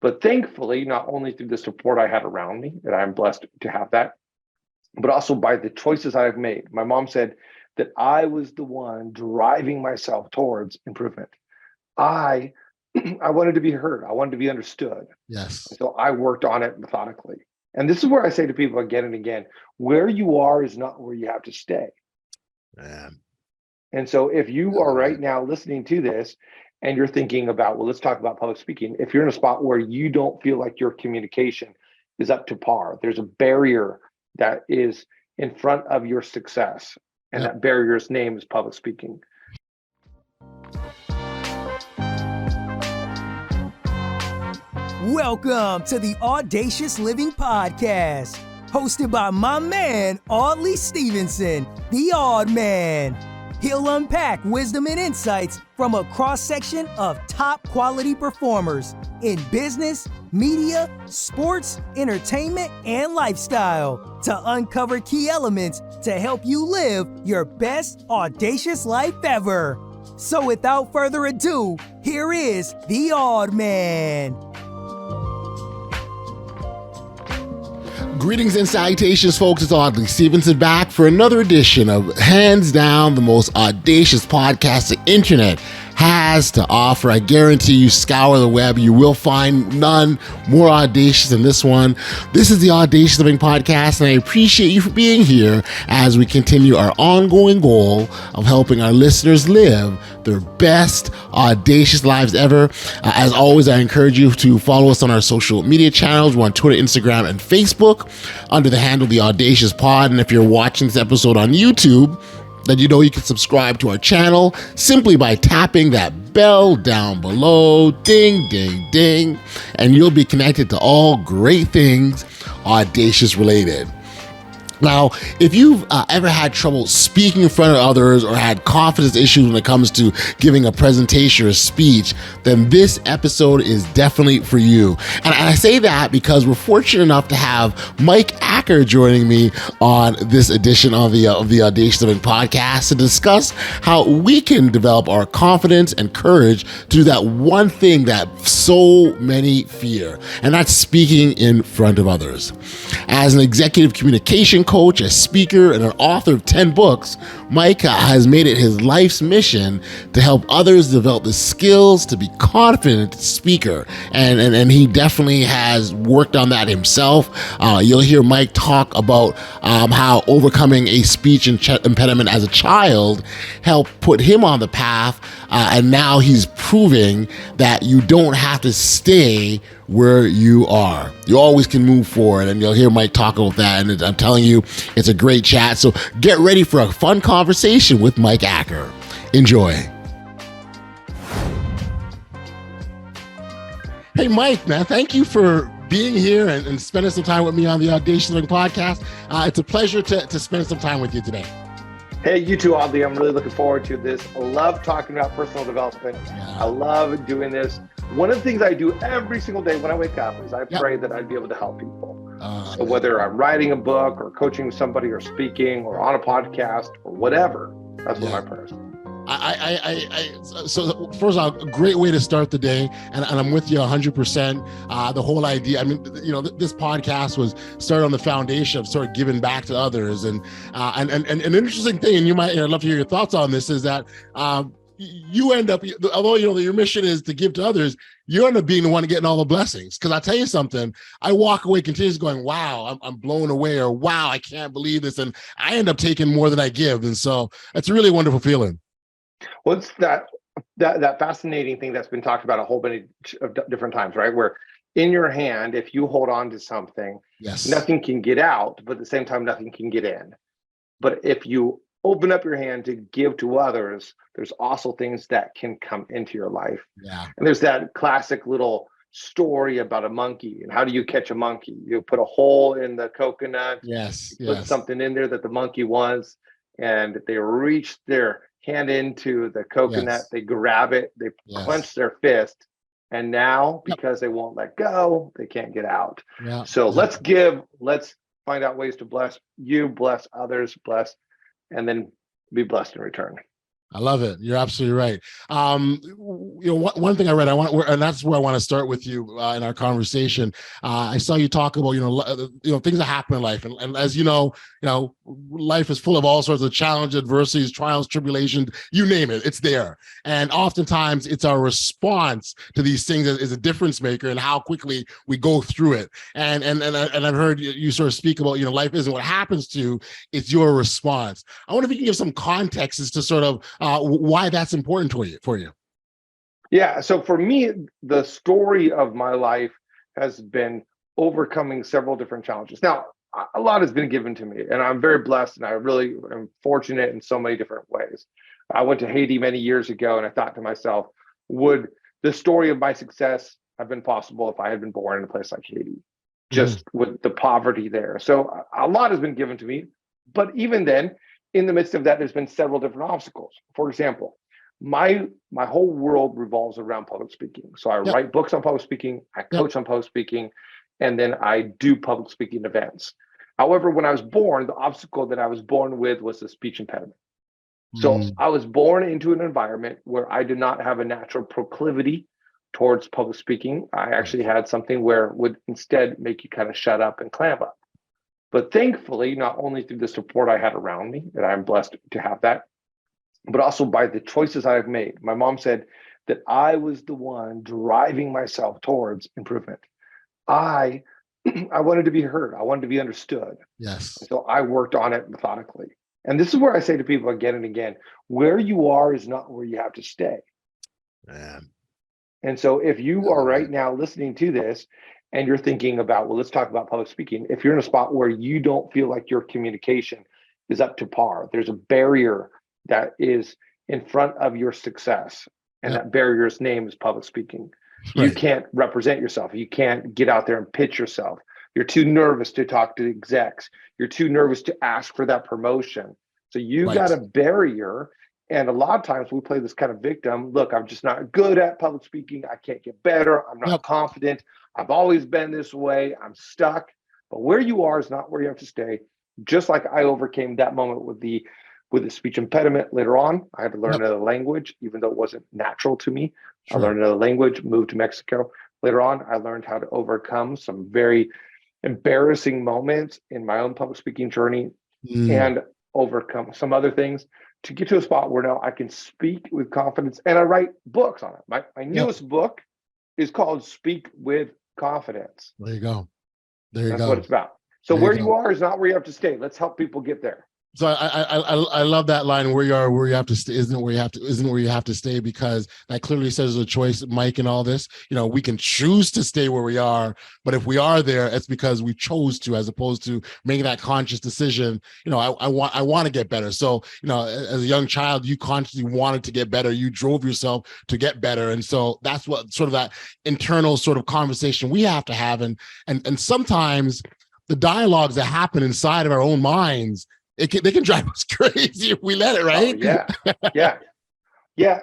But thankfully, not only through the support I had around me, that I'm blessed to have that, but also by the choices I've made. My mom said that I was the one driving myself towards improvement. I I wanted to be heard. I wanted to be understood. Yes. And so I worked on it methodically. And this is where I say to people again and again, where you are is not where you have to stay. Man. And so if you are right now listening to this and you're thinking about, well, let's talk about public speaking. If you're in a spot where you don't feel like your communication is up to par, there's a barrier that is in front of your success. And that barrier's name is public speaking. Welcome to the Audacious Living Podcast, hosted by my man, Audley Stevenson, the Odd Man. He'll unpack wisdom and insights from a cross-section of top quality performers in business, media, sports, entertainment, and lifestyle to uncover key elements to help you live your best audacious life ever. So without further ado, here is the Odd Man. Greetings and salutations, folks. It's Audley Stevenson back for another edition of hands down the most audacious podcast the internet has to offer. I guarantee you scour the web, you will find none more audacious than this one. This is the Audacious Living Podcast, and I appreciate you for being here as we continue our ongoing goal of helping our listeners live their best audacious lives ever. As always, I encourage you to follow us on our social media channels. We're on Twitter, Instagram, and Facebook under the handle The Audacious Pod. And if you're watching this episode on YouTube, then you know you can subscribe to our channel simply by tapping that bell down below, ding, ding, ding, and you'll be connected to all great things audacious related. Now, if you've ever had trouble speaking in front of others or had confidence issues when it comes to giving a presentation or a speech, then this episode is definitely for you. And I say that because we're fortunate enough to have Mike Acker joining me on this edition of the Audacious Living Podcast to discuss how we can develop our confidence and courage to do that one thing that so many fear, and that's speaking in front of others. As an executive communication coach, a speaker, and an author of 10 books, Mike has made it his life's mission to help others develop the skills to be confident speaker. And he definitely has worked on that himself. You'll hear Mike talk about how overcoming a speech impediment as a child helped put him on the path. And now he's proving that you don't have to stay where you are. You always can move forward, and you'll hear Mike talk about that. And I'm telling you, it's a great chat. So get ready for a fun conversation with Mike Acker. Enjoy. Hey, Mike, man, thank you for being here and spending some time with me on the Audacious Living Podcast. It's a pleasure to spend some time with you today. Hey, you too, Audley. I'm really looking forward to this. I love talking about personal development. I love doing this. One of the things I do every single day when I wake up is I pray that I'd be able to help people. So whether I'm writing a book or coaching somebody or speaking or on a podcast or whatever, that's what my prayers are. So first of all, a great way to start the day, and I'm with you 100%. The whole idea, I mean, you know, this podcast was started on the foundation of sort of giving back to others, and an interesting thing, and I'd love to hear your thoughts on this, is that you end up, although you know your mission is to give to others, you end up being the one getting all the blessings. Because I tell you something, I walk away continuously going, "Wow, I'm blown away," or "Wow, I can't believe this," and I end up taking more than I give, and so it's a really wonderful feeling. Well, it's that fascinating thing that's been talked about a whole bunch of different times, right? Where in your hand, if you hold on to something, nothing can get out, but at the same time, nothing can get in. But if you open up your hand to give to others, there's also things that can come into your life. Yeah. And there's that classic little story about a monkey. And how do you catch a monkey? You put a hole in the coconut. Put something in there that the monkey wants, and they reach their hand into the coconut, they grab it, they clench their fist, and now because they won't let go, they can't get out. So let's find out ways to bless you, bless others, bless, and then be blessed in return. I love it. You're absolutely right. One thing I read, and that's where I want to start with you in our conversation. I saw you talk about, things that happen in life, and as life is full of all sorts of challenges, adversities, trials, tribulations, you name it, it's there. And oftentimes, it's our response to these things that is a difference maker, and how quickly we go through it. And I've heard you sort of speak about, life isn't what happens to you, it's your response. I wonder if you can give some context as to sort of why that's important for you. Yeah. So for me, the story of my life has been overcoming several different challenges. Now, a lot has been given to me, and I'm very blessed, and I really am fortunate in so many different ways. I went to Haiti many years ago, and I thought to myself, would the story of my success have been possible if I had been born in a place like Haiti, just with the poverty there? So a lot has been given to me, but even then, in the midst of that, there's been several different obstacles. For example, my whole world revolves around public speaking. So I write books on public speaking, I coach on public speaking, and then I do public speaking events. However, when I was born, the obstacle that I was born with was a speech impediment. So I was born into an environment where I did not have a natural proclivity towards public speaking. I actually had something where it would instead make you kind of shut up and clam up. But thankfully, not only through the support I had around me, that I'm blessed to have that, but also by the choices I've made. My mom said that I was the one driving myself towards improvement. I wanted to be heard. I wanted to be understood. Yes. And so I worked on it methodically. And this is where I say to people again and again, where you are is not where you have to stay. Man. And so if you are right now listening to this and you're thinking about, well, let's talk about public speaking. If you're in a spot where you don't feel like your communication is up to par, there's a barrier that is in front of your success. And that barrier's name is public speaking. Right. You can't represent yourself. You can't get out there and pitch yourself. You're too nervous to talk to execs. You're too nervous to ask for that promotion. So you got a barrier. And a lot of times we play this kind of victim. Look, I'm just not good at public speaking. I can't get better. I'm not confident. I've always been this way. I'm stuck. But where you are is not where you have to stay. Just like I overcame that moment with the speech impediment later on. I had to learn another language, even though it wasn't natural to me. Sure. I learned another language, moved to Mexico. Later on, I learned how to overcome some very embarrassing moments in my own public speaking journey and overcome some other things to get to a spot where now I can speak with confidence, and I write books on it. My newest book is called Speak with Confidence. There you go. That's what it's about. So where you are is not where you have to stay. Let's help people get there. So I love that line, where you are, where you have to stay isn't where you have to stay, because that clearly says a choice, Mike, and all this. We can choose to stay where we are, but if we are there, it's because we chose to, as opposed to making that conscious decision. I want to get better. So, as a young child, you consciously wanted to get better. You drove yourself to get better. And so that's what sort of that internal sort of conversation we have to have. And sometimes the dialogues that happen inside of our own minds, they can drive us crazy if we let it, right? Oh, yeah.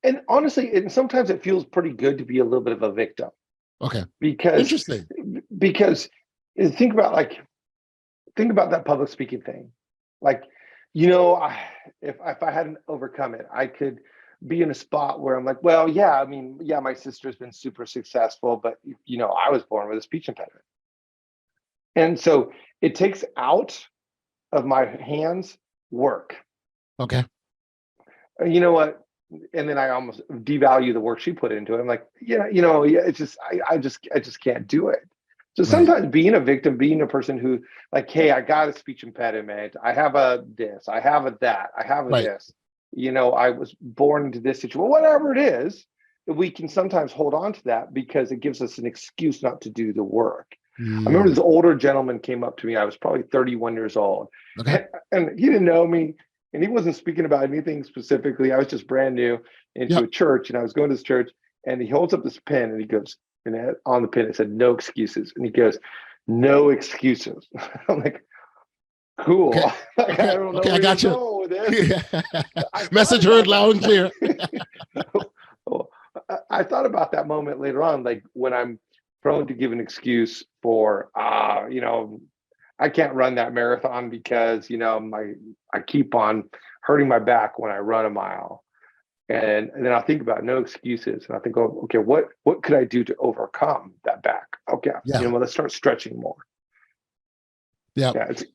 And honestly, and sometimes it feels pretty good to be a little bit of a victim. Okay. Interesting. Because think about that public speaking thing. Like, if I hadn't overcome it, I could be in a spot where I'm like, well, my sister's been super successful, but I was born with a speech impediment. And so it takes out of my hands work. Okay. You know what? And then I almost devalue the work she put into it. I'm like, it's just, I just can't do it. So sometimes being a victim, being a person who like, hey, I got a speech impediment. I have a this, I have a that, I have a this, I was born into this situation, whatever it is, we can sometimes hold on to that because it gives us an excuse not to do the work. I remember this older gentleman came up to me. I was probably 31 years old. Okay. And he didn't know me, and he wasn't speaking about anything specifically. I was just brand new into a church, and I was going to this church, and he holds up this pen, and he goes, and on the pen it said, "No excuses." And he goes, "No excuses." I'm like, cool. Okay. Like, I don't know where I got you. go with this. Message heard loud and clear. I thought about that moment later on, like when I'm prone to give an excuse for, I can't run that marathon because, I keep on hurting my back when I run a mile. And then I'll think about no excuses. And I think, oh, okay, what could I do to overcome that back? Okay, well, let's start stretching more. Yeah,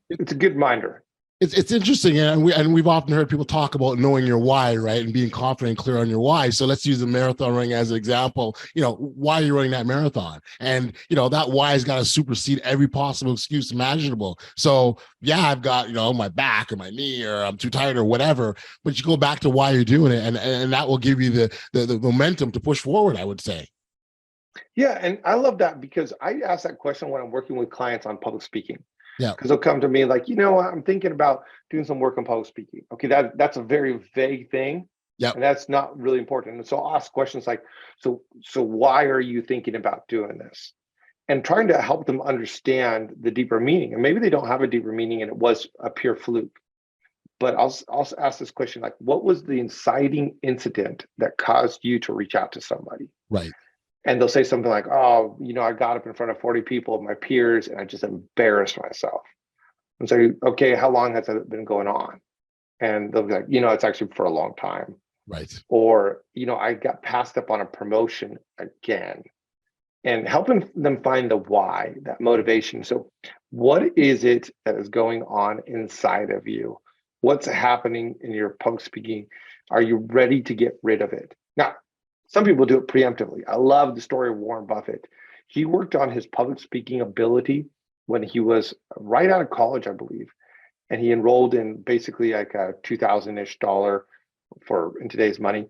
it's a good reminder. It's interesting, and we've often heard people talk about knowing your why, right, and being confident and clear on your why. So let's use the marathon running as an example. Why are you running that marathon? And that why has got to supersede every possible excuse imaginable. So I've got my back or my knee or I'm too tired or whatever, but you go back to why you're doing it, and that will give you the momentum to push forward, I would say. Yeah, and I love that because I ask that question when I'm working with clients on public speaking. Yeah. Because they'll come to me like, I'm thinking about doing some work on public speaking. Okay, that's a very vague thing. Yeah. And that's not really important. And so I'll ask questions like, so why are you thinking about doing this? And trying to help them understand the deeper meaning. And maybe they don't have a deeper meaning and it was a pure fluke. But I'll also ask this question like, what was the inciting incident that caused you to reach out to somebody? Right. And they'll say something like, oh, I got up in front of 40 people of my peers and I just embarrassed myself. And so, okay, how long has that been going on? And they'll be like, it's actually for a long time. Right. Or, I got passed up on a promotion again. And helping them find the why, that motivation. So what is it that is going on inside of you? What's happening in your public speaking? Are you ready to get rid of it? Now, some people do it preemptively. I love the story of Warren Buffett. He worked on his public speaking ability when he was right out of college, I believe. And he enrolled in basically like a $2,000-ish for in today's money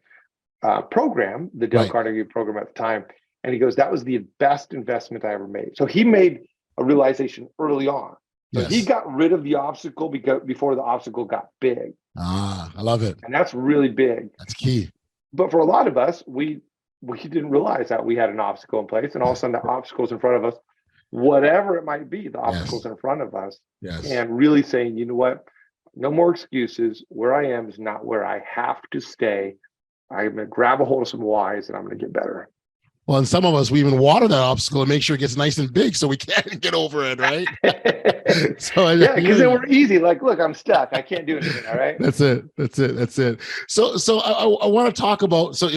program, the Dale Carnegie program at the time. And he goes, that was the best investment I ever made. So he made a realization early on. So he got rid of the obstacle before the obstacle got big. I love it. And that's really big. That's key. But for a lot of us, we didn't realize that we had an obstacle in place, and all of a sudden the obstacle's in front of us, whatever it might be, the obstacle's in front of us. Yes. And really saying, you know what, no more excuses. Where I am is not where I have to stay. I'm going to grab a hold of some whys and I'm going to get better. Well, and some of us, we even water that obstacle and make sure it gets nice and big so we can get over it, right? So because then we're easy. Like, look, I'm stuck. I can't do anything. All right. That's it. So I want to talk about. So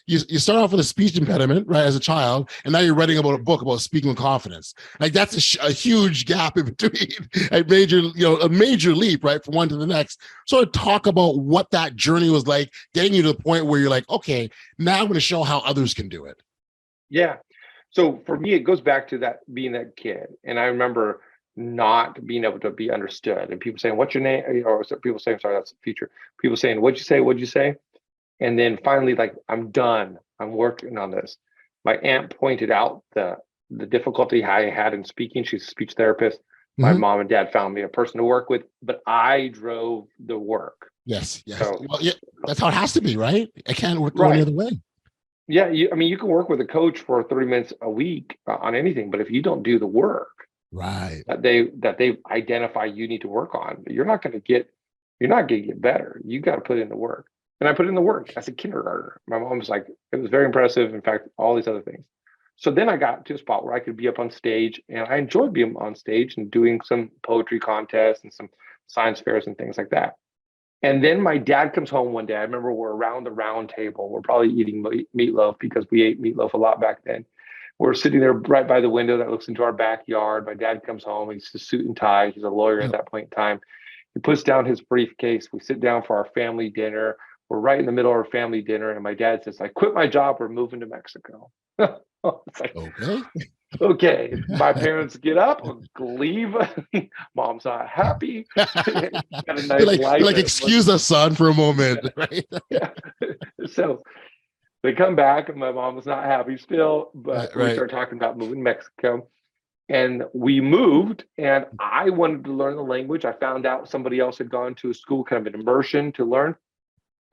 you start off with a speech impediment, right, as a child, and now you're writing about a book about speaking with confidence. Like that's a huge gap in between, a major leap, right, from one to the next. So talk about what that journey was like, getting you to the point where you're like, okay, now I'm going to show how others can do it. Yeah. So for me, it goes back to that being that kid. And I remember not being able to be understood. And people saying, what's your name? Or people saying, sorry, that's the future. People saying, what'd you say? What'd you say? And then finally, like, I'm done. I'm working on this. My aunt pointed out the difficulty I had in speaking. She's a speech therapist. My mom and dad found me a person to work with, but I drove the work. Yes. So, well, yeah, that's how it has to be, right? I can't work any other way. Yeah, you can work with a coach for 30 minutes a week on anything, but if you don't do the work, right, that they identify you need to work on, you're not going to get better. You got to put in the work. And I put in the work as a kindergartner. My mom was like, it was very impressive. In fact, all these other things. So then I got to a spot where I could be up on stage, and I enjoyed being on stage and doing some poetry contests and some science fairs and things like that. And then my dad comes home one day. I remember we're around the round table. We're probably eating meatloaf because we ate meatloaf a lot back then. We're sitting there right by the window that looks into our backyard. My dad comes home. He's a suit and tie. He's a lawyer at that point in time. He puts down his briefcase. We sit down for our family dinner. We're right in the middle of our family dinner. And my dad says, I quit my job. We're moving to Mexico. It's like, okay. My parents get up, leave. Mom's not happy. Got a nice life. Excuse us, son, for a moment. Right? Yeah. So they come back, and my mom was not happy still. But we start talking about moving to Mexico, and we moved. And I wanted to learn the language. I found out somebody else had gone to a school, kind of an immersion to learn.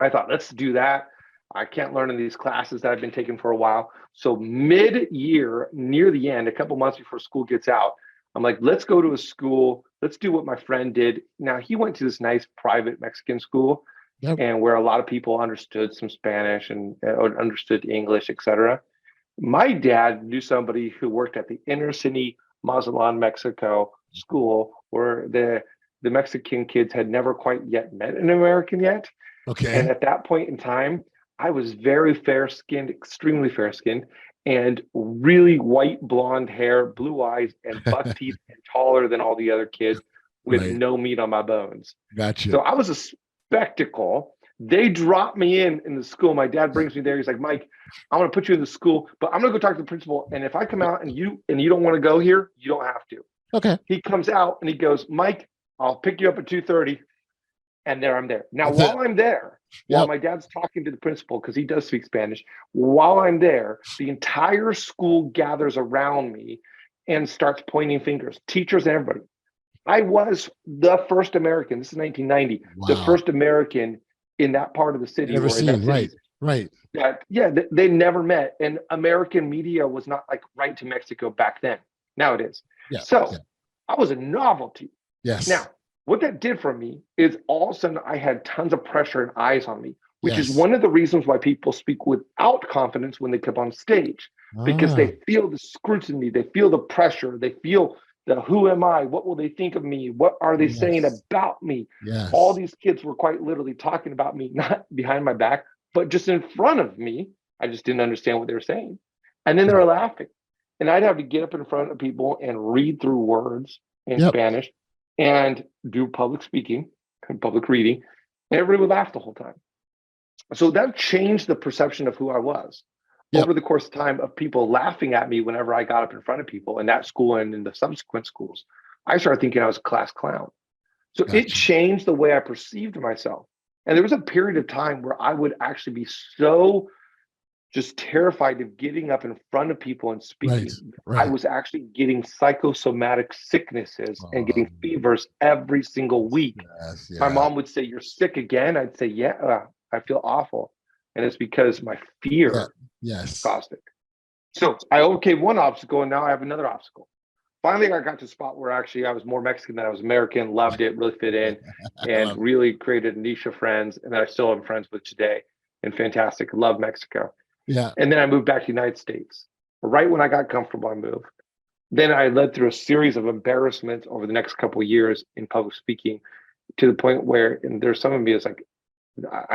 I thought, let's do that. I can't learn in these classes that I've been taking for a while. So mid-year, near the end, a couple months before school gets out, I'm like, let's go to a school. Let's do what my friend did. Now, he went to this nice private Mexican school, and where a lot of people understood some Spanish and understood English, etc. My dad knew somebody who worked at the inner city Mazatlan, Mexico school, where the Mexican kids had never quite yet met an American yet. Okay. And at that point in time, I was very fair-skinned, extremely fair-skinned, and really white blonde hair, blue eyes, and buck teeth, and taller than all the other kids with no meat on my bones. Gotcha. So I was a spectacle. They dropped me in the school. My dad brings me there. He's like, Mike, I want to put you in the school, but I'm going to go talk to the principal. And if I come out and you don't want to go here, you don't have to. Okay. He comes out and he goes, Mike, I'll pick you up at 2:30. And there I'm there. Now, while I'm there, while my dad's talking to the principal, because he does speak Spanish, while I'm there, the entire school gathers around me and starts pointing fingers, teachers and everybody. I was the first American. This is 1990. The first American in that part of the city. Never seen, right. That, they never met. And American media was not like right to Mexico back then. Now it is. I was a novelty. Yes. Now, what that did for me is all of a sudden I had tons of pressure and eyes on me, which is one of the reasons why people speak without confidence when they come on stage, because they feel the scrutiny, they feel the pressure, they feel the who am I, what will they think of me, what are they saying about me. All these kids were quite literally talking about me, not behind my back, but just in front of me. I just didn't understand what they were saying. And then they were laughing. And I'd have to get up in front of people and read through words in Spanish and do public speaking and public reading, and everybody would laugh the whole time. So that changed the perception of who I was over the course of time, of people laughing at me whenever I got up in front of people in that school and in the subsequent schools. I started thinking I was a class clown. So it changed the way I perceived myself. And there was a period of time where I would actually be so just terrified of getting up in front of people and speaking. I was actually getting psychosomatic sicknesses and getting fevers every single week. My mom would say, "You're sick again?" I'd say, "Yeah, I feel awful." And it's because my fear caused it. So I overcame one obstacle, and now I have another obstacle. Finally, I got to a spot where actually I was more Mexican than I was American, loved it, really fit in, and really created a niche of friends, and that I still am friends with today. And fantastic, love Mexico. And then I moved back to the United States. Right when I got comfortable, I moved. Then I led through a series of embarrassments over the next couple of years in public speaking, to the point where, and there's some of me is like,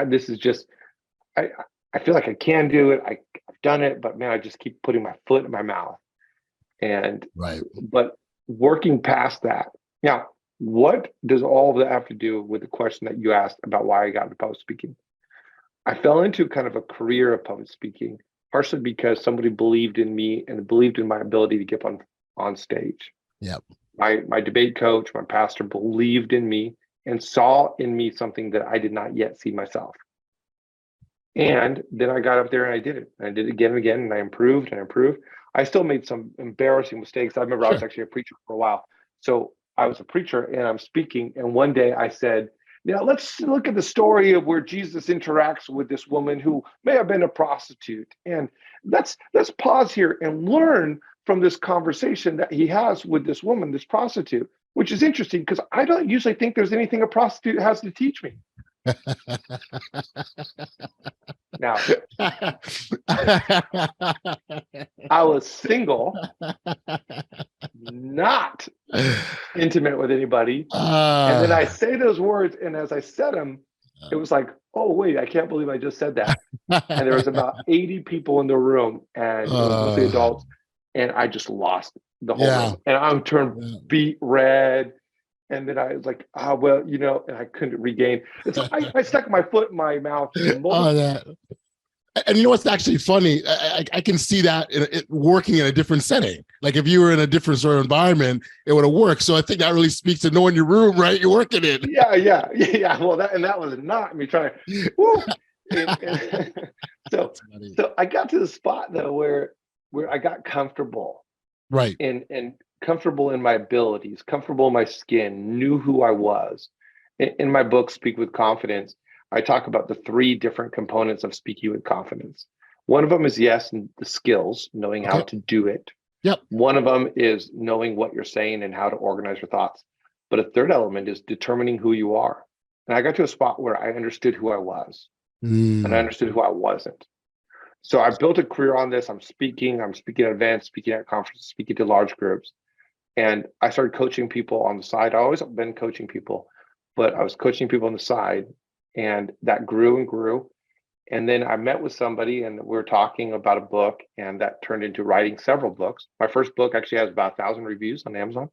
this is just, I feel like I can do it. I've done it, but man, I just keep putting my foot in my mouth. And, but working past that. Now, what does all of that have to do with the question that you asked about why I got into public speaking? I fell into kind of a career of public speaking, partially because somebody believed in me and believed in my ability to get on stage. My debate coach, my pastor believed in me and saw in me something that I did not yet see myself. And then I got up there and I did it. I did it again and again, and I improved and improved. I still made some embarrassing mistakes. I remember I was actually a preacher for a while. So I was a preacher and I'm speaking. And one day I said, now let's look at the story of where Jesus interacts with this woman who may have been a prostitute. And let's pause here and learn from this conversation that he has with this woman, this prostitute, which is interesting because I don't usually think there's anything a prostitute has to teach me. Now, I was single, not intimate with anybody. And then I say those words, and as I said them, it was like, oh, wait, I can't believe I just said that. And there was about 80 people in the room, and it was mostly adults, and I just lost the whole room. And I'm turned beet red. And then I was like, well, you know, and I couldn't regain. And so I stuck my foot in my mouth. And you know what's actually funny? I can see that it working in a different setting. Like if you were in a different sort of environment, it would have worked. So I think that really speaks to knowing your room, right? You're working it. Yeah. Well, that was not me trying to. Woo. So I got to the spot though where I got comfortable, right? And comfortable in my abilities, comfortable in my skin, knew who I was. In my book, Speak with Confidence, I talk about the 3 different components of speaking with confidence. One of them is the skills, knowing how to do it. One of them is knowing what you're saying and how to organize your thoughts. But a third element is determining who you are. And I got to a spot where I understood who I was and I understood who I wasn't. So I built a career on this. I'm speaking at events, speaking at conferences, speaking to large groups. And I started coaching people on the side. I always been coaching people, but I was coaching people on the side, and that grew and grew. And then I met with somebody and we were talking about a book, and that turned into writing several books. My first book actually has about 1,000 reviews on Amazon.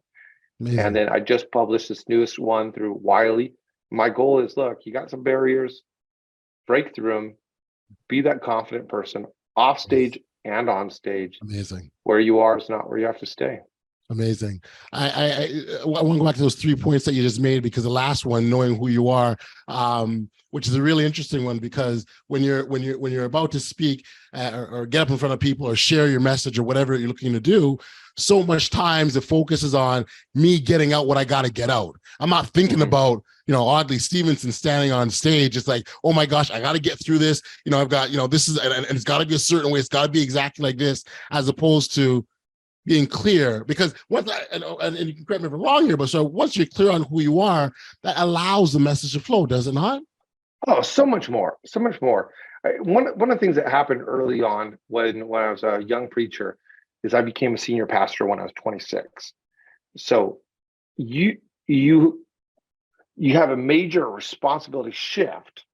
Amazing. And then I just published this newest one through Wiley. My goal is, look, you got some barriers, break through them, be that confident person off stage and on stage. Amazing. Where you are is not where you have to stay. Amazing. I want to go back to those 3 points that you just made, because the last one, knowing who you are, which is a really interesting one, because when you're about to speak or get up in front of people or share your message or whatever you're looking to do, so much times the focus is on me getting out what I got to get out. I'm not thinking about, Audley Stevenson standing on stage. It's like, oh my gosh, I got to get through this. I've got, this is, and it's got to be a certain way. It's got to be exactly like this, as opposed to being clear. Because once, and you can correct me if I'm wrong here, but so once you're clear on who you are, that allows the message to flow, does it not? Oh, so much more, so much more. One of the things that happened early on when I was a young preacher is I became a senior pastor when I was 26. So you have a major responsibility shift.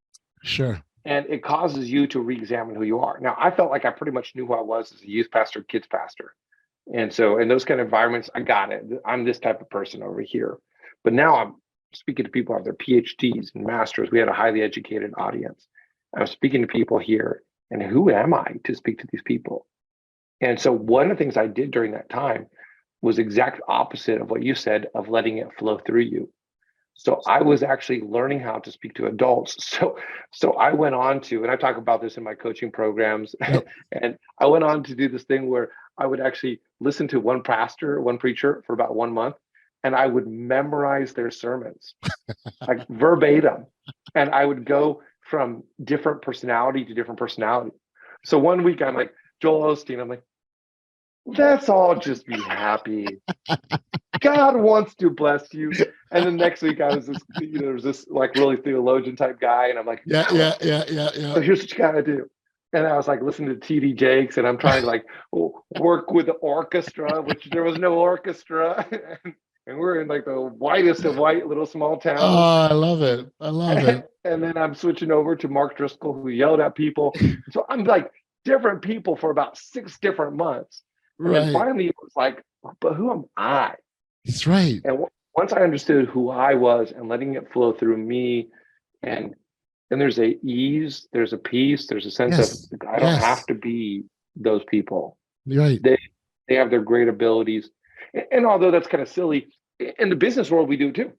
Sure. And it causes you to re-examine who you are. Now, I felt like I pretty much knew who I was as a youth pastor, kids pastor. And so in those kind of environments, I got it. I'm this type of person over here. But now I'm speaking to people who have their PhDs and masters. We had a highly educated audience. I'm speaking to people here, and who am I to speak to these people? And so one of the things I did during that time was exact opposite of what you said, of letting it flow through you. So I was actually learning how to speak to adults. So I went on to, and I talk about this in my coaching programs, and I went on to do this thing where I would actually listen to one pastor, one preacher for about 1 month, and I would memorize their sermons, like verbatim. And I would go from different personality to different personality. So one week I'm like, Joel Osteen, I'm like, let's all just be happy. God wants to bless you. And then next week I was this, there was this like really theologian type guy, and I'm like, yeah. So here's what you gotta do. And I was like listening to T.D. Jakes, and I'm trying to like work with the orchestra, which there was no orchestra. And we're in like the whitest of white little small towns. Oh, I love it. I love it. And then I'm switching over to Mark Driscoll, who yelled at people. So I'm like different people for about 6 different months. And then finally it was like, but who am I? That's right. And once I understood who I was and letting it flow through me, and then there's a ease, there's a peace, there's a sense of I don't have to be those people. Right. They have their great abilities. And although that's kind of silly, in the business world we do too.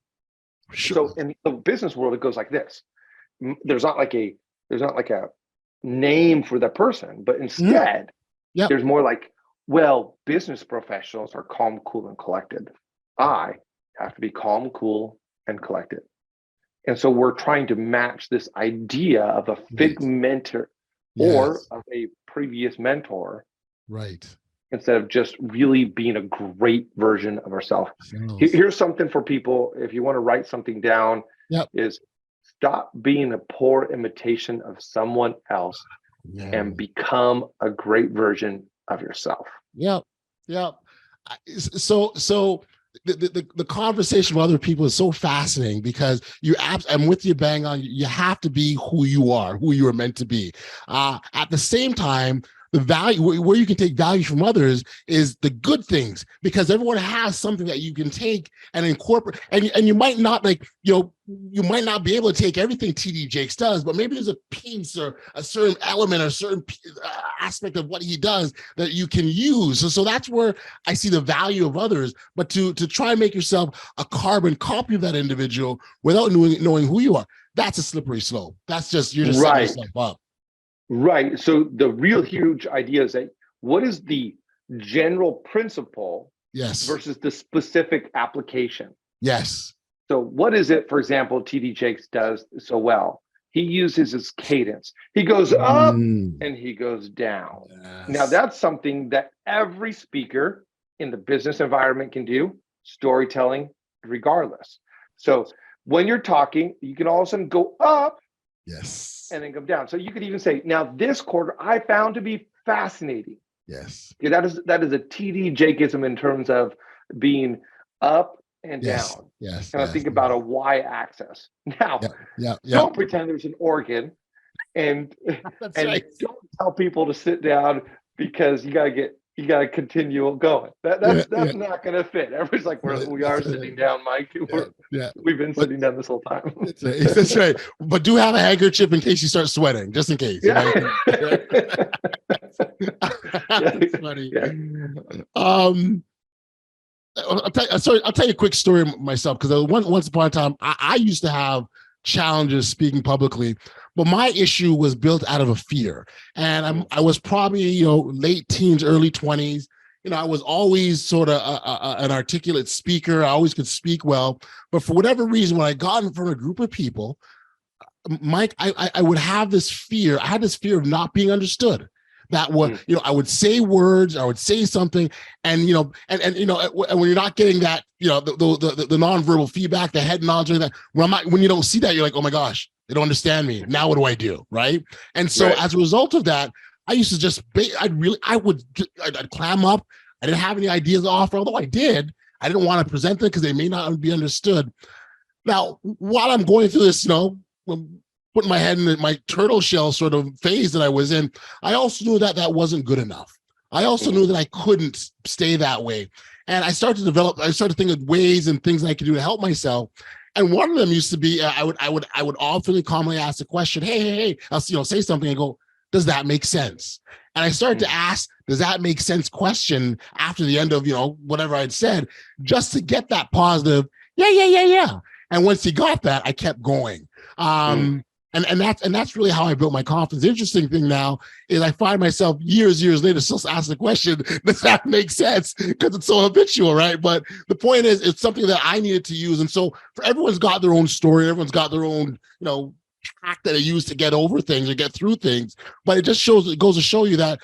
Sure. So in the business world it goes like this. There's not like a name for the person, but instead there's more like, well, business professionals are calm, cool, and collected. I have to be calm, cool, and collected. And so we're trying to match this idea of a fig mentor or of a previous mentor. Right. Instead of just really being a great version of ourselves. Here's something for people. If you want to write something down, is stop being a poor imitation of someone else and become a great version of yourself. Yep. So the conversation with other people is so fascinating, because I'm with you bang on. You have to be who you are meant to be. At the same time, the value, where you can take value from others, is the good things, because everyone has something that you can take and incorporate. And you might not you might not be able to take everything T.D. Jakes does, but maybe there's a piece or a certain element or a certain aspect of what he does that you can use. So that's where I see the value of others. But to try and make yourself a carbon copy of that individual without knowing who you are, that's a slippery slope. That's just, you're just setting yourself up. Right. So the real huge idea is that what is the general principle versus the specific application? Yes. So what is it, for example, T.D. Jakes does so well? He uses his cadence. He goes up and he goes down. Yes. Now that's something that every speaker in the business environment can do, storytelling regardless. So when you're talking, you can all of a sudden go up and then come down. So you could even say, now this quarter I found to be fascinating. Yes. Yeah, that is a T.D. Jakeism in terms of being up and Yes. down. Yes. And I think about a y-axis. Now, don't pretend there's an organ, and That's and right. don't tell people to sit down because you gotta continue going. That's not gonna fit. Everybody's like, we are sitting down, Mike. We've been sitting down this whole time. That's right. But do have a handkerchief in case you start sweating, just in case. Yeah. That's funny. Yeah. I'll tell you a quick story myself, because once upon a time, I used to have challenges speaking publicly, but my issue was built out of a fear. And I was probably, late teens, early 20s. I was always sort of an articulate speaker. I always could speak well. But for whatever reason, when I got in front of a group of people, Mike, I would have this fear. I had this fear of not being understood. That was, I would say words, I would say something, and when you're not getting that, the nonverbal feedback, the head nods, or that, when you don't see that, you're like, oh my gosh, they don't understand me. Now what do I do, right? And so as a result of that, I used to just, I'd clam up. I didn't have any ideas to offer, although I didn't want to present them because they may not be understood. Now, while I'm going through this, putting my head in my turtle shell sort of phase that I was in, I also knew that wasn't good enough. I also knew that I couldn't stay that way. And I started to think of ways and things I could do to help myself. And one of them used to be, I would often commonly ask the question, hey, I'll say something and go, does that make sense? And I started to ask, does that make sense question after the end of, whatever I'd said, just to get that positive, yeah. And once he got that, I kept going. And that's really how I built my confidence. The interesting thing now is I find myself years later still ask the question, does that make sense? Because it's so habitual, right? But the point is, it's something that I needed to use. And so everyone's got their own story, everyone's got their own, hack that they use to get over things or get through things. But it goes to show you that,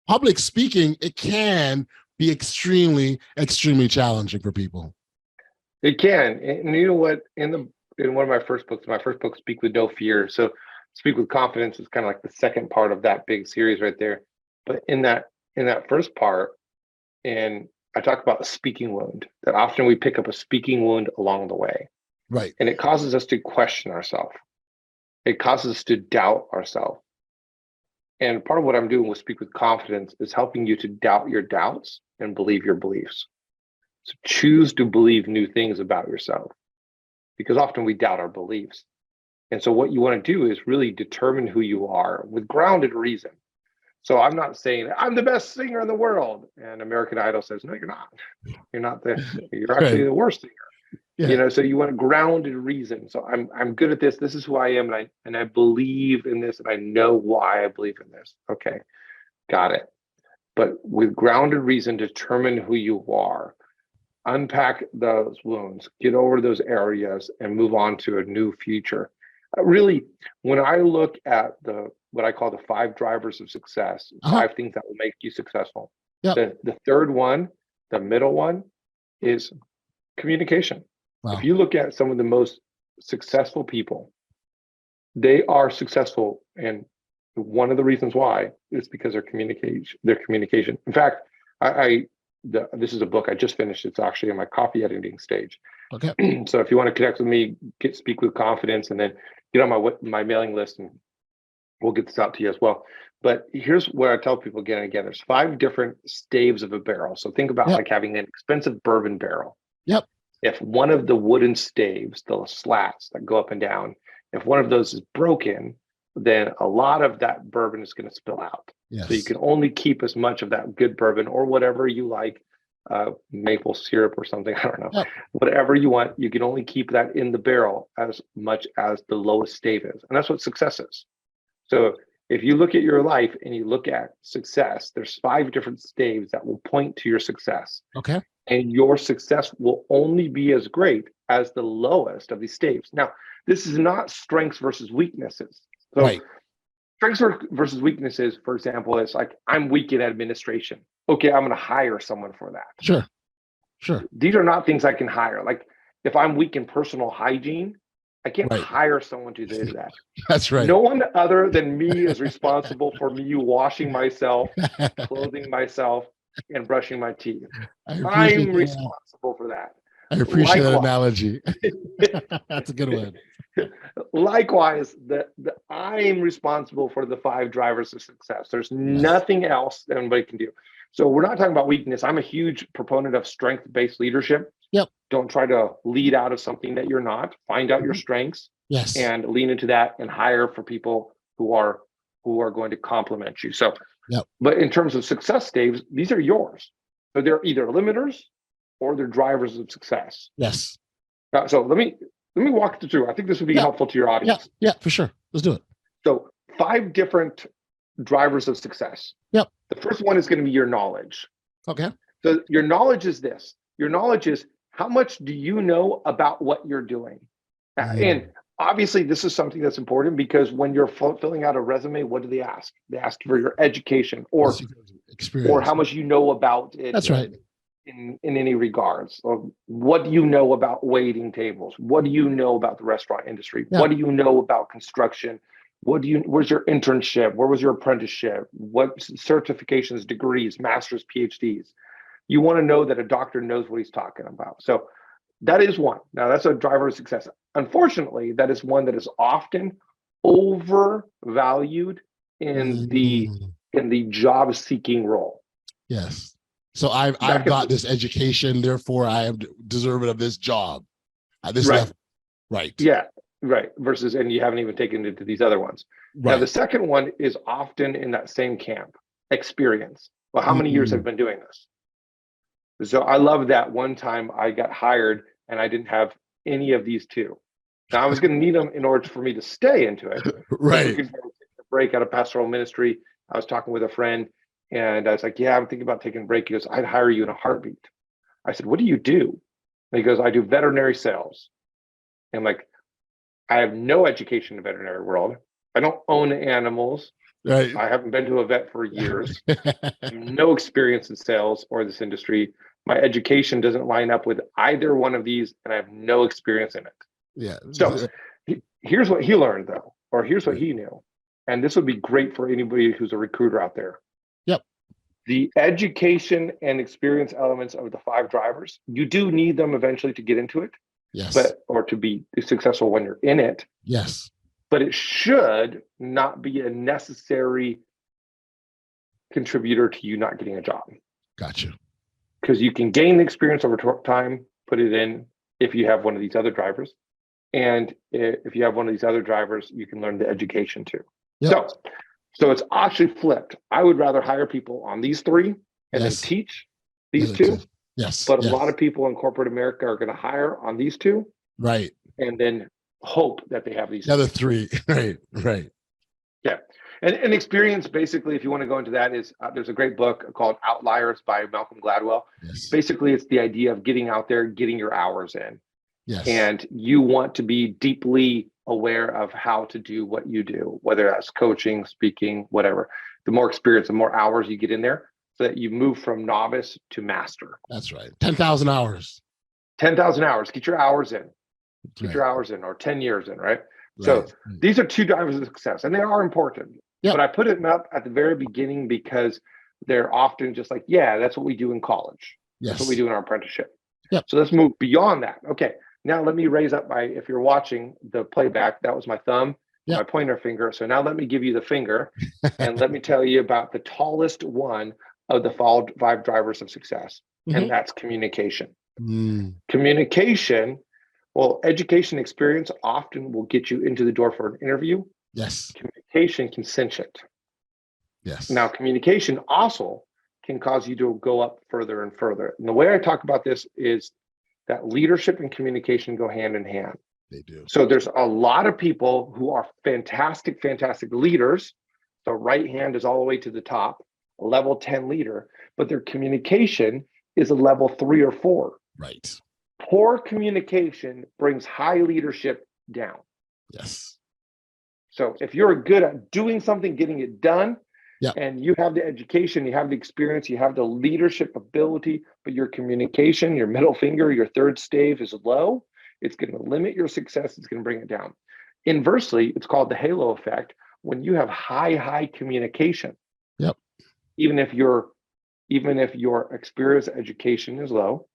public speaking, it can be extremely, extremely challenging for people. It can. And you know what? In one of my first books, Speak with No Fear. So Speak with Confidence is kind of like the second part of that big series right there. But in that first part, and I talk about a speaking wound, that often we pick up a speaking wound along the way. Right. And it causes us to question ourselves. It causes us to doubt ourselves. And part of what I'm doing with Speak with Confidence is helping you to doubt your doubts and believe your beliefs. So choose to believe new things about yourself, because often we doubt our beliefs. And so what you want to do is really determine who you are with grounded reason. So I'm not saying I'm the best singer in the world, and American Idol says, no, you're not. You're actually the worst singer. Yeah. So you want a grounded reason. So I'm good at this. This is who I am, and I believe in this, and I know why I believe in this. Okay, got it. But with grounded reason, determine who you are. Unpack those wounds, get over those areas, and move on to a new future. Really, when I look at what I call the 5 drivers of success, 5 things that will make you successful. Yep. The third one, the middle one, is communication. Wow. If you look at some of the most successful people, they are successful, and one of the reasons why is because their communication. In fact, this is a book I just finished. It's actually in my copy editing stage. Okay. So if you want to connect with me, Speak with Confidence, and then get on my mailing list, and we'll get this out to you as well. But here's what I tell people again and again. There's 5 different staves of a barrel. So think about like having an expensive bourbon barrel. Yep. If one of the wooden staves, the slats that go up and down, if one of those is broken, then a lot of that bourbon is going to spill out. Yes. So you can only keep as much of that good bourbon or whatever you like, maple syrup or something, I don't know. Yep. Whatever you want, you can only keep that in the barrel as much as the lowest stave is. And that's what success is. So if you look at your life and you look at success, there's 5 different staves that will point to your success. Okay. And your success will only be as great as the lowest of these staves. Now, this is not strengths versus weaknesses. So strengths versus weaknesses, for example, is like, I'm weak in administration. Okay, I'm going to hire someone for that. Sure. These are not things I can hire. Like if I'm weak in personal hygiene, I can't hire someone to do that. That's right. No one other than me is responsible for me washing myself, clothing myself, and brushing my teeth. I'm responsible for that. I appreciate that analogy. That's a good one. Likewise, I'm responsible for the 5 drivers of success. There's nothing else that anybody can do. So we're not talking about weakness. I'm a huge proponent of strength-based leadership. Yep. Don't try to lead out of something that you're not. Find out your strengths. Yes. And lean into that and hire for people who are going to complement you. So, but in terms of success, Dave, these are yours. So they're either limiters or they're drivers of success. Yes. So let me walk you through. I think this would be helpful to your audience. Yeah, for sure. Let's do it. So 5 different drivers of success. Yep. The first one is going to be your knowledge. Okay. So your knowledge is this. Your knowledge is how much do you know about what you're doing? And obviously, this is something that's important because when you're filling out a resume, what do they ask? They ask for your education or experience, or how much you know about it. That's right. In any regards, or what do you know about waiting tables? What do you know about the restaurant industry? What do you know about construction? Where's your internship? Where was your apprenticeship? What certifications, degrees, masters, PhDs? You want to know that a doctor knows what he's talking about. So that is one. Now that's a driver of success. Unfortunately, that is one that is often overvalued in the job seeking role. Yes. So I've got this education, therefore I am deserving of this job at this level. Right. Yeah. Right. Versus, and you haven't even taken it to these other ones. Right. Now the second one is often in that same camp, experience. Well, how many years have you been doing this? So I love that one time I got hired and I didn't have any of these 2. Now I was going to need them in order for me to stay into it. Right. So a break out of pastoral ministry. I was talking with a friend and I was like, yeah, I'm thinking about taking a break. He goes, I'd hire you in a heartbeat. I said, what do you do? And he goes, I do veterinary sales. And I'm like, I have no education in the veterinary world. I don't own animals. Right. I haven't been to a vet for years. No experience in sales or this industry. My education doesn't line up with either one of these, and I have no experience in it. Yeah. So here's what he learned, though, or here's what he knew. And this would be great for anybody who's a recruiter out there. Yep. The education and experience elements of the 5 drivers, you do need them eventually to get into it. Yes. Or to be successful when you're in it. Yes. But it should not be a necessary contributor to you not getting a job. Gotcha. Because you can gain the experience over time, put it in if you have one of these other drivers. And if you have one of these other drivers, you can learn the education too. Yep. So it's actually flipped. I would rather hire people on these 3 and then teach these 2. Yes. But a lot of people in corporate America are going to hire on these 2. Right. And then hope that they have these other 3. Right. Yeah. And experience, basically, if you want to go into that, is there's a great book called Outliers by Malcolm Gladwell. Yes. Basically, it's the idea of getting out there, getting your hours in. Yes. And you want to be deeply aware of how to do what you do, whether that's coaching, speaking, whatever. The more experience, the more hours you get in there, so that you move from novice to master. That's right. 10,000 hours. 10,000 hours. Get your hours in. Get your hours in, or 10 years in, right? So these are 2 drivers of success, and they are important. Yep. But I put it up at the very beginning because they're often just like, yeah, that's what we do in college. Yes. That's what we do in our apprenticeship. Yep. So let's move beyond that. Okay. Now let me raise up if you're watching the playback, that was my thumb, my pointer finger. So now let me give you the finger and let me tell you about the tallest one of the 5 drivers of success. And that's communication. Communication, well, education experience often will get you into the door for an interview. Yes. Communication can cinch it. Yes. Now, communication also can cause you to go up further and further. And the way I talk about this is that leadership and communication go hand in hand. They do. So there's a lot of people who are fantastic leaders. So right hand is all the way to the top, a level 10 leader, but their communication is a level 3 or 4. Right. Poor communication brings high leadership down. Yes. So if you're good at doing something, getting it done, and you have the education, you have the experience, you have the leadership ability, but your communication, your middle finger, your third stave is low, it's going to limit your success. It's going to bring it down. Inversely, it's called the halo effect. When you have high communication, even if you're even if your experience education is low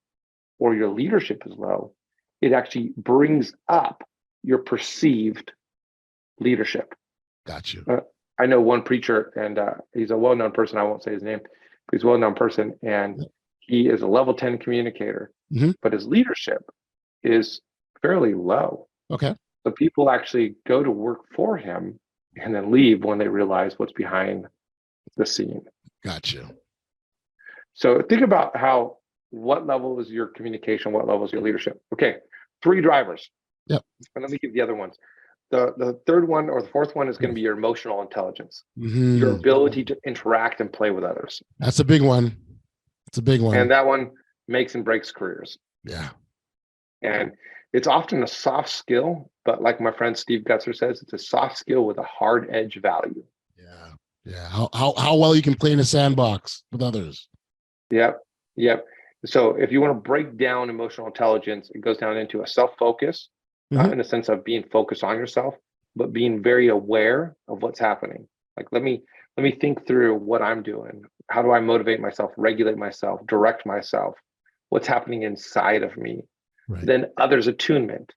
or your leadership is low, it actually brings up your perceived leadership. Got you. I know one preacher, and he's a well-known person. I won't say his name, but he's a well-known person, and he is a level 10 communicator, but his leadership is fairly low. Okay. So people actually go to work for him and then leave when they realize what's behind the scene. Got you. So think about what level is your communication, what level is your leadership? Okay, 3 drivers. Yep. And let me give the other ones. The third one or the fourth one is going to be your emotional intelligence, your ability to interact and play with others. That's a big one. It's a big one. And that one makes and breaks careers. Yeah. And it's often a soft skill, but like my friend Steve Gutser says, it's a soft skill with a hard edge value. Yeah. Yeah. How well you can play in a sandbox with others. Yep. So if you want to break down emotional intelligence, it goes down into a self-focus, not in the sense of being focused on yourself, but being very aware of what's happening. Like, let me think through what I'm doing. How do I motivate myself, regulate myself, direct myself? What's happening inside of me? Right. Then others' attunement.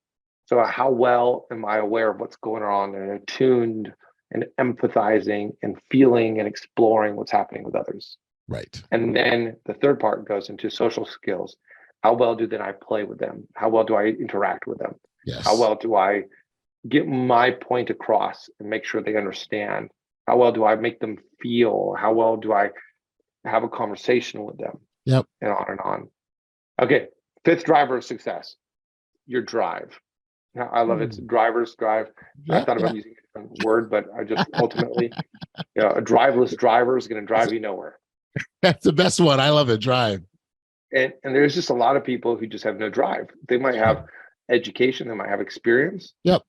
So how well am I aware of what's going on and attuned and empathizing and feeling and exploring what's happening with others? Right. And then the third part goes into social skills. How well do then I play with them? How well do I interact with them? Yes. How well do I get my point across and make sure they understand? How well do I make them feel? How well do I have a conversation with them? Yep. And on and on. Okay, 5th driver of success, your drive. Now, I love it. Driver's drive. I thought about using a different word, but I just ultimately, a driveless driver is going to drive you nowhere. That's the best one. I love it. Drive. And there's just a lot of people who just have no drive. They might have education, they might have experience. Yep.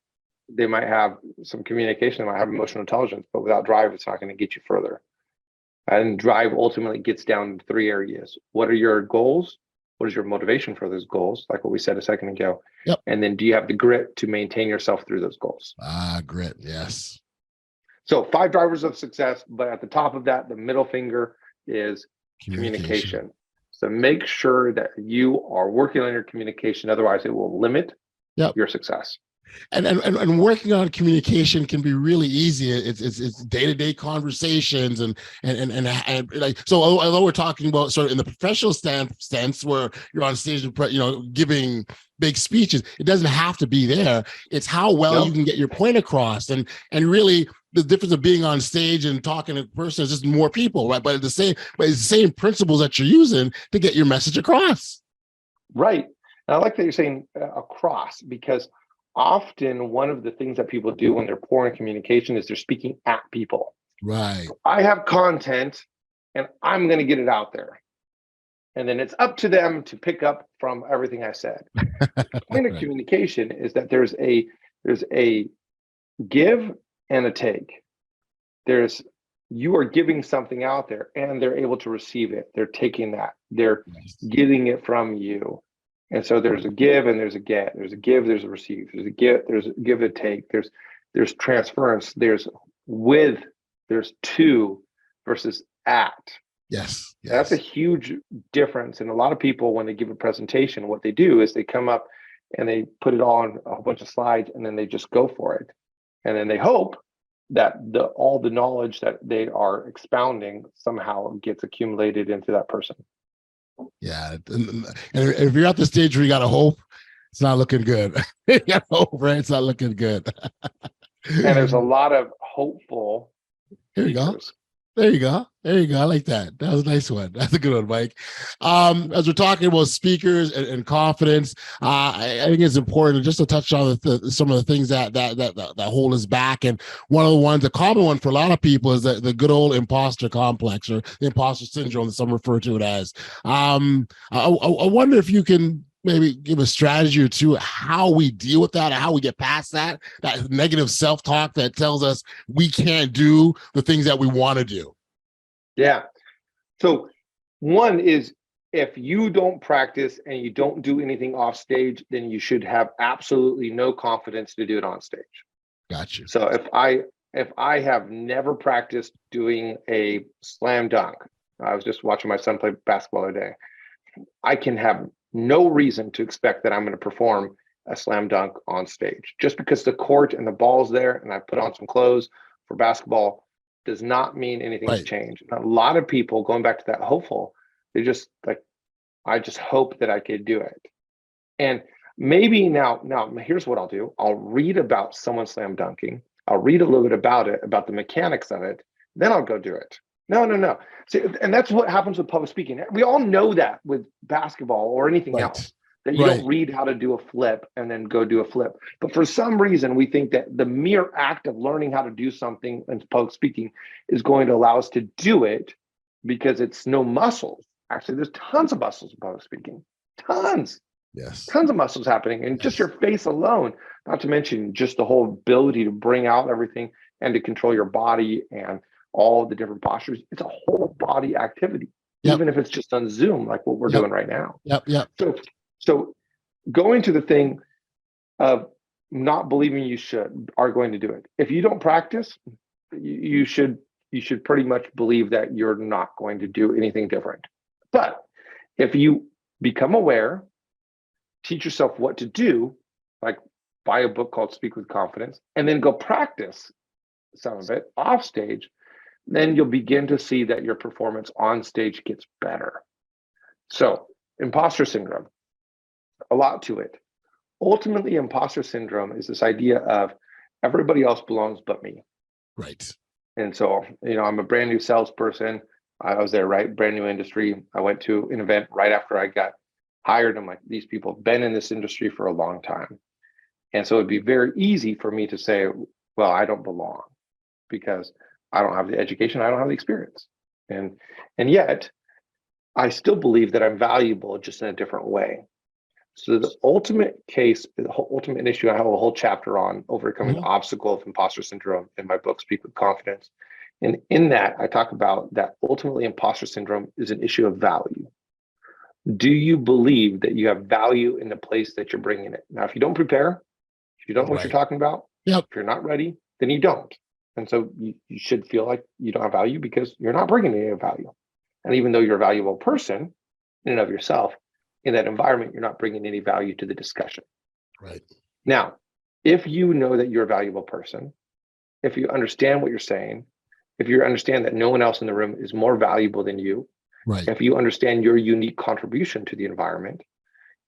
They might have some communication, they might have emotional intelligence, but without drive, it's not going to get you further. And drive ultimately gets down to 3 areas. What are your goals? What is your motivation for those goals? Like what we said a second ago. Yep. And then do you have the grit to maintain yourself through those goals? Grit. Yes. So 5 drivers of success, but at the top of that, the middle finger is communication. So make sure that you are working on your communication. Otherwise, it will limit your success. And working on communication can be really easy. It's day-to-day conversations and like, so although we're talking about sort of in the professional sense where you're on stage, giving big speeches, it doesn't have to be there. It's how well you can get your point across, and really the difference of being on stage and talking in person is just more people, right? But it's the same principles that you're using to get your message across. Right. And I like that you're saying across, because often one of the things that people do when they're poor in communication is they're speaking at people. Right. So I have content and I'm going to get it out there. And then it's up to them to pick up from everything I said. The point of communication is that there's a give and a take. You are giving something out there and they're able to receive it. They're taking that. They're getting it from you. And so there's a give and there's a get. There's a give, there's a receive. There's a give and take. There's transference. There's with. There's to versus at. Yes. That's a huge difference. And a lot of people, when they give a presentation, what they do is they come up and they put it all on a whole bunch of slides and then they just go for it. And then they hope that all the knowledge that they are expounding somehow gets accumulated into that person. Yeah, and if you're at the stage where you got to hope, it's not looking good. You got to hope, right? It's not looking good. And there's a lot of hopeful. Here you go. There you go. I like that. That was a nice one. That's a good one, Mike. As we're talking about speakers and confidence, I think it's important just to touch on some of the things that hold us back. And one of the ones, a common one for a lot of people, is the good old imposter complex, or the imposter syndrome that some refer to it as. I wonder if you can maybe give a strategy or two how we deal with that, and how we get past that negative self-talk that tells us we can't do the things that we want to do. Yeah. So one is, if you don't practice and you don't do anything off stage, then you should have absolutely no confidence to do it on stage. Gotcha. So if I have never practiced doing a slam dunk, I was just watching my son play basketball the other day. I can have no reason to expect that I'm going to perform a slam dunk on stage. Just because the court and the ball's there and I put on some clothes for basketball does not mean anything's changed. And a lot of people, going back to that hopeful, they just like, I just hope that I could do it. And maybe now here's what I'll do. I'll read about someone slam dunking. I'll read a little bit about it, about the mechanics of it. Then I'll go do it. No. See, and that's what happens with public speaking. We all know that with basketball or anything else, that you don't read how to do a flip and then go do a flip. But for some reason, we think that the mere act of learning how to do something in public speaking is going to allow us to do it because it's no muscles. Actually, there's tons of muscles in public speaking. Tons. Yes. Tons of muscles happening. And just your face alone, not to mention just the whole ability to bring out everything and to control your body and all the different postures. It's a whole body activity, even if it's just on Zoom, like what we're doing right now. So going to the thing of not believing you are going to do it. If you don't practice, you should pretty much believe that you're not going to do anything different. But if you become aware, teach yourself what to do, like buy a book called Speak with Confidence, and then go practice some of it off stage, then you'll begin to see that your performance on stage gets better. So, imposter syndrome, a lot to it. Ultimately, imposter syndrome is this idea of everybody else belongs but me. Right. And so, I'm a brand new salesperson. I was there, brand new industry. I went to an event right after I got hired. I'm like, these people have been in this industry for a long time. And so it'd be very easy for me to say, well, I don't belong because I don't have the education, I don't have the experience. And yet I still believe that I'm valuable just in a different way. So the ultimate case, the ultimate issue, I have a whole chapter on overcoming the obstacle of imposter syndrome in my book, Speak with Confidence. And in that, I talk about that ultimately imposter syndrome is an issue of value. Do you believe that you have value in the place that you're bringing it? Now, if you don't prepare, if you don't know what you're talking about, if you're not ready, then you don't. And so you should feel like you don't have value because you're not bringing any value. And even though you're a valuable person in and of yourself, in that environment, you're not bringing any value to the discussion. Right. Now, if you know that you're a valuable person, if you understand what you're saying, if you understand that no one else in the room is more valuable than you, if you understand your unique contribution to the environment,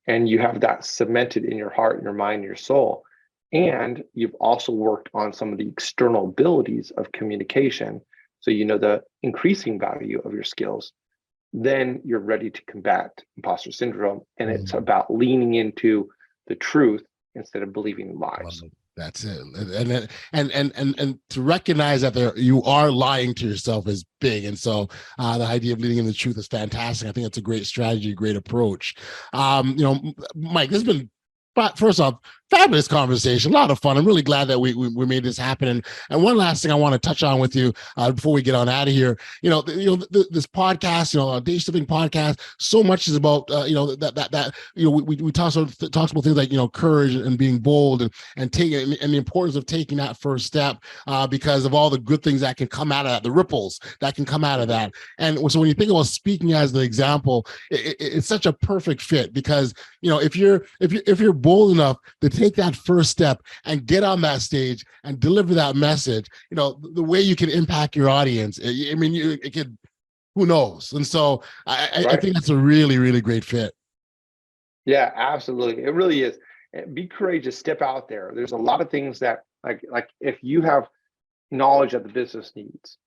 and you have that cemented in your heart, your mind, your soul, and you've also worked on some of the external abilities of communication, so you know the increasing value of your skills, then you're ready to combat imposter syndrome. And it's about leaning into the truth instead of believing lies. That's it. And to recognize that you are lying to yourself is big. And so the idea of leading in the truth is fantastic. I think that's a great strategy, great approach. Mike, this has been, first off, fabulous conversation, a lot of fun. I'm really glad that we made this happen. And one last thing I want to touch on with you before we get on out of here, this podcast, Audacious Living podcast, so much is about, we talk about things like, courage and being bold and taking, and the importance of taking that first step because of all the good things that can come out of that, the ripples that can come out of that. And so when you think about speaking as the example, it's such a perfect fit because, if you're bold enough to take that first step and get on that stage and deliver that message, the way you can impact your audience, it could, who knows? And so I think that's a really, really great fit. Yeah, absolutely. It really is. Be courageous, step out there. There's a lot of things that like if you have knowledge that the business needs,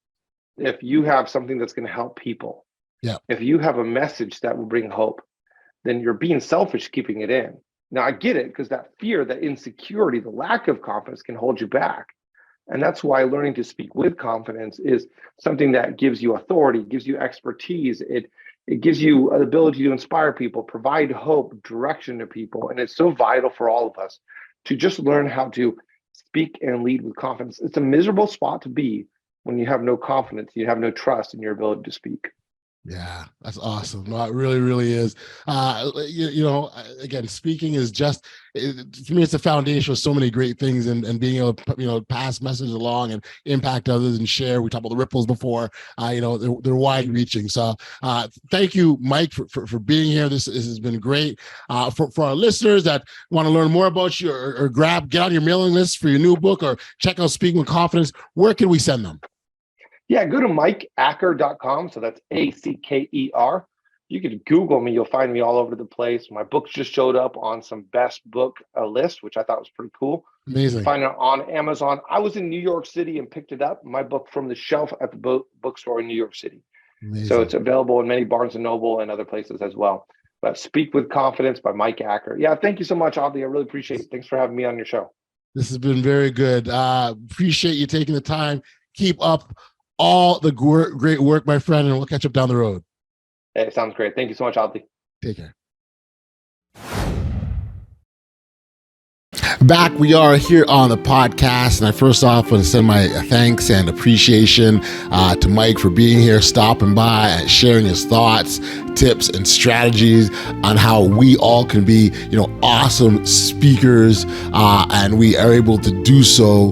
if you have something that's going to help people, if you have a message that will bring hope, then you're being selfish keeping it in. Now, I get it because that fear, that insecurity, the lack of confidence can hold you back. And that's why learning to speak with confidence is something that gives you authority, gives you expertise. It gives you the ability to inspire people, provide hope, direction to people. And it's so vital for all of us to just learn how to speak and lead with confidence. It's a miserable spot to be when you have no confidence, you have no trust in your ability to speak. Yeah, that's awesome. No, it really, really is. Again, speaking is just, to me, it's a foundation of so many great things, and being able to, pass messages along and impact others and share. We talked about the ripples before, they're wide reaching. So thank you, Mike, for being here. This has been great. For our listeners that want to learn more about you or get on your mailing list for your new book or check out Speaking with Confidence, where can we send them? Yeah, go to mikeacker.com. So that's ACKER. You can Google me. You'll find me all over the place. My books just showed up on some best book list, which I thought was pretty cool. Amazing. Find it on Amazon. I was in New York City and picked it up, my book from the shelf at the bookstore in New York City. Amazing. So it's available in many Barnes & Noble and other places as well. But Speak with Confidence by Mike Acker. Yeah, thank you so much, Audley. I really appreciate it. Thanks for having me on your show. This has been very good. Appreciate you taking the time. Keep up all the great work, my friend, and we'll catch up down the road. Hey, sounds great. Thank you so much, Audley. Take care. Back we are here on the podcast, and I first off want to send my thanks and appreciation to Mike for being here, stopping by, and sharing his thoughts, tips, and strategies on how we all can be, awesome speakers, and we are able to do so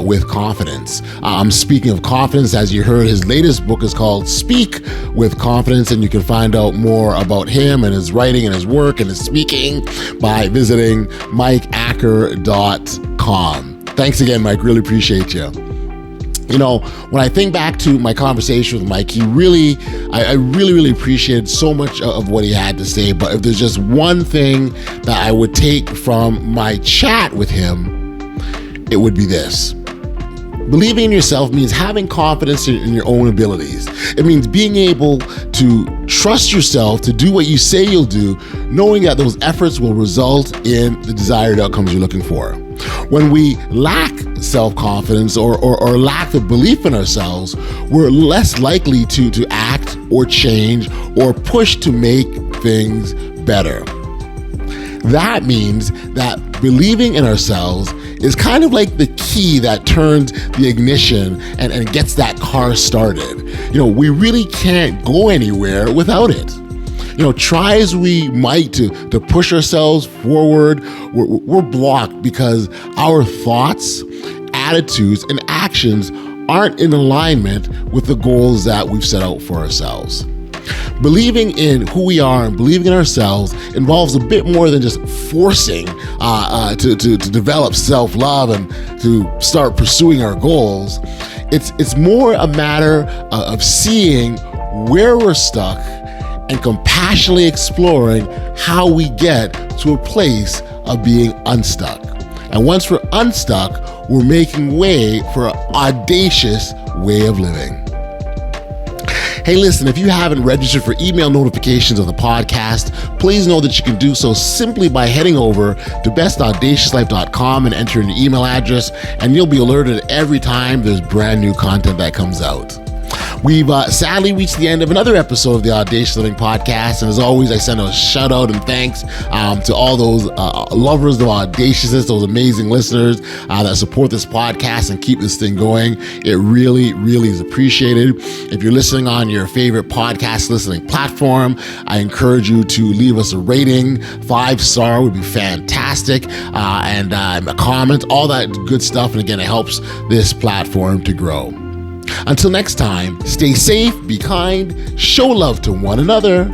with confidence. Speaking of confidence, as you heard, his latest book is called Speak with Confidence, and you can find out more about him and his writing and his work and his speaking by visiting mikeacker.com. Thanks again, Mike. Really appreciate you. When I think back to my conversation with Mike, I really appreciated so much of what he had to say. But if there's just one thing that I would take from my chat with him, it would be this. Believing in yourself means having confidence in your own abilities. It means being able to trust yourself to do what you say you'll do, knowing that those efforts will result in the desired outcomes you're looking for. When we lack self-confidence or lack the belief in ourselves, we're less likely to act or change or push to make things better. That means that believing in ourselves is kind of like the key that turns the ignition and gets that car started. We really can't go anywhere without it. Try as we might to push ourselves forward, we're blocked because our thoughts, attitudes, and actions aren't in alignment with the goals that we've set out for ourselves. Believing in who we are and believing in ourselves involves a bit more than just forcing to develop self-love and to start pursuing our goals. It's more a matter of seeing where we're stuck and compassionately exploring how we get to a place of being unstuck. And once we're unstuck, we're making way for an audacious way of living. Hey, listen, if you haven't registered for email notifications of the podcast, please know that you can do so simply by heading over to bestaudaciouslife.com and entering your email address, and you'll be alerted every time there's brand new content that comes out. We've sadly reached the end of another episode of the Audacious Living Podcast, and as always, I send a shout out and thanks to all those lovers of Audaciousness, those amazing listeners that support this podcast and keep this thing going. It really, really is appreciated. If you're listening on your favorite podcast listening platform, I encourage you to leave us a rating. 5-star would be fantastic, and a comment, all that good stuff. And again, it helps this platform to grow. Until next time, stay safe, be kind, show love to one another,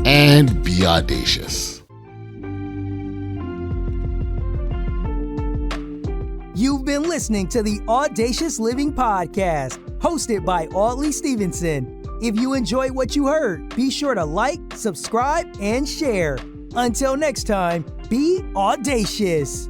and be audacious. You've been listening to the Audacious Living Podcast, hosted by Audacious Stevenson. If you enjoyed what you heard, be sure to like, subscribe, and share. Until next time, be audacious.